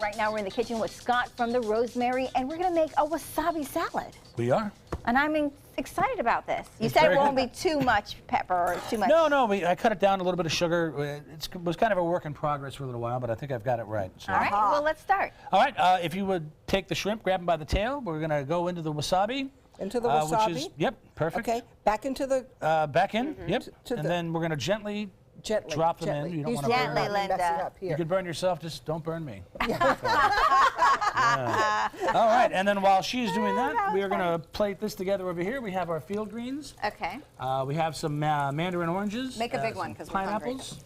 Right now we're in the kitchen with Scott from the Rosemary, and we're going to make a wasabi salad. We are. And I'm excited about this. You It's said it very won't good. be too much pepper or too much. No, I cut it down a little bit of sugar. It was kind of a work in progress for a little while, but I think I've got it right. So. All right, well, let's start. All right, if you would take the shrimp, grab them by the tail, we're going to go into the wasabi. Into the wasabi? Which is, yep, perfect. Okay, back into the... Back in, yep. To and the- then we're going to gently drop them in. You don't want to Gently, burn Linda. mess it up You here. could burn yourself, just don't burn me. Yeah. All right, and then while she's doing that, we are going to plate this together over here. We have our field greens. Okay. We have some mandarin oranges. Make a big some one, 'cause we're hungry. pineapples.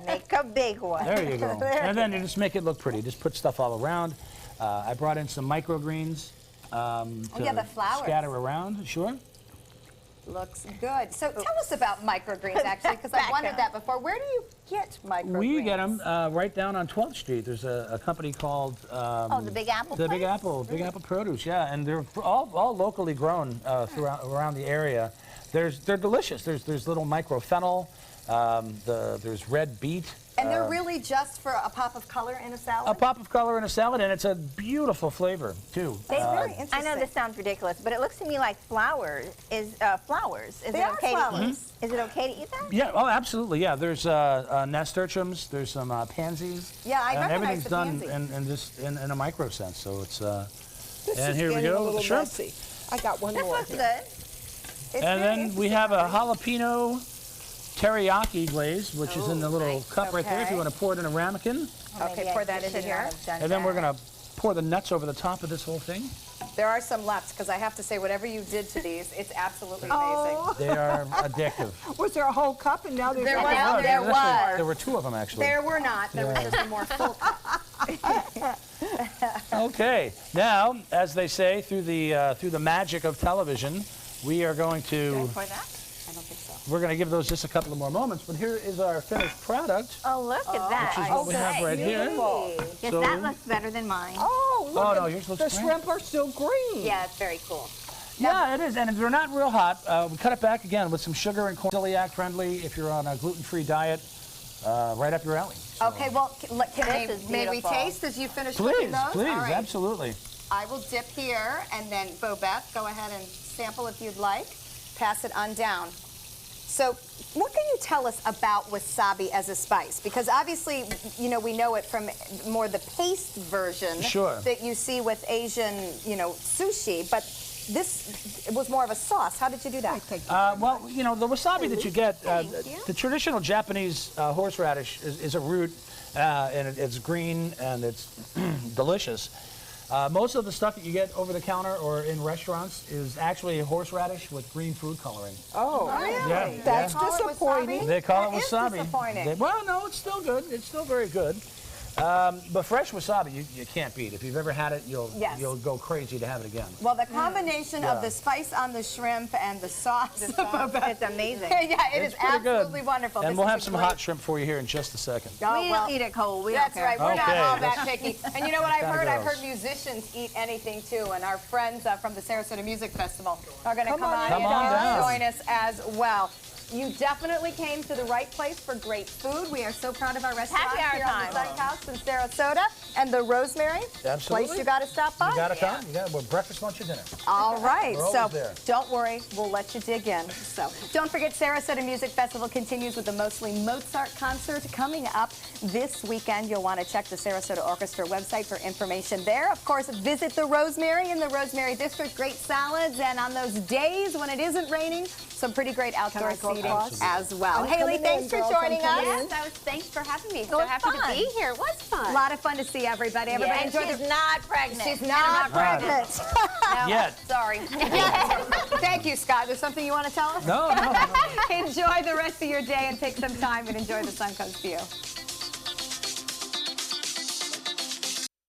Make a big one. There you go. And then you just make it look pretty. Just put stuff all around. I brought in some microgreens to yeah, the flowers. scatter around. Sure. Looks good. So tell us about microgreens, actually, because I've wondered that before. Where do you get microgreens? We get them right down on 12th Street. There's a company called The Big Apple The Big place? Apple, Big Apple Produce. Yeah, and they're all locally grown throughout around the area. They're delicious. There's little micro fennel. There's red beet. And they're really just for a pop of color in a salad? A pop of color in a salad, and it's a beautiful flavor too. It's very interesting. I know this sounds ridiculous, but it looks to me like flowers. Is flowers? Is They it are okay flowers. to eat? Is it okay to eat them? Yeah, oh, absolutely. Yeah, there's nasturtiums. There's some pansies. Yeah, I and recognize everything's the done pansy. in just in a micro sense. So it's This and is here we getting go a with little the shrimp. messy. I got one This more looks here. good. It's And very then we interesting. have a jalapeno teriyaki glaze, which is in the little cup right there. If you Okay. want to pour it in a ramekin, Okay, pour that into here. and then we're gonna pour the nuts over the top of this whole thing. There are some left, because I have to say, whatever you did to these, it's absolutely amazing. Oh, They are addictive. was there a whole cup and now there's There a was. half? There was. There were two of them actually. There were not. There was just a more full cup. Okay. Now, as they say, through the magic of television, we are going to. For that? I don't think so. We're going to give those just a couple of more moments, but here is our finished product. Oh, look at that. Which is what we have right here. Yes, So- that looks better than mine. Oh, look, Oh, no, at- yours looks the great. shrimp are still green. Yeah, it's very cool. Yeah, it is, and they're not real hot. We cut it back again with some sugar and corn. Celiac friendly if you're on a gluten-free diet. Right up your alley. So- Okay, well, This is may we beautiful. taste as you finish cooking Please, those? please, All right. absolutely. I will dip here, and then Bobette, go ahead and sample if you'd like. Pass it on down. So, what can you tell us about wasabi as a spice? Because obviously, you know, we know it from more the paste version Sure. that you see with Asian, you know, sushi, but this was more of a sauce. How did you do that? Well, you know, the wasabi that you get, Thank you. the traditional Japanese horseradish is a root, and it's green and it's delicious. Most of the stuff that you get over the counter or in restaurants is actually horseradish with green food coloring. Oh, Really? Yeah, that's Call it disappointing. wasabi? They call That it is wasabi. disappointing. Well, no, it's still good. It's still very good. But fresh wasabi, you can't beat. If you've ever had it, you'll go crazy to have it again. Well, the combination Yeah. of the spice on the shrimp and the sauce. It's amazing. Yeah, it It's is pretty good. absolutely wonderful. And This we'll is have a some great- hot shrimp for you here in just a second. Oh, We well, don't eat it cold. We that's don't care. right. We're Okay, not all that that's- picky. And you know what I've Kinda heard? I've gross. heard musicians eat anything too. And our friends from the Sarasota Music Festival are going to come on Come in on and down. join us as well. You definitely came to the right place for great food. We are so proud of our restaurant Happy hour here on the time. Sun House in Sarasota and the Rosemary. Absolutely. Place you got to stop by. You gotta come. You got breakfast, lunch, or dinner. All right, We're so always there. don't worry, we'll let you dig in. So don't forget, Sarasota Music Festival continues with the Mostly Mozart concert coming up this weekend. You'll want to check the Sarasota Orchestra website for information there. Of course, visit the Rosemary in the Rosemary District. Great salads, and on those days when it isn't raining, some pretty great outdoor I go seating across? as well. I'm Haley, coming thanks in, for girls. I'm joining coming us. in. Yes, thanks for having me. It So was happy to fun. be here. It was A fun. lot of fun to see everybody. Everybody Yes, enjoy she's the... not pregnant. She's not pregnant. Yet. Sorry. Thank you, Scott. There's something you want to tell us? No, no, no. Enjoy the rest of your day and take some time and enjoy the Suncoast view.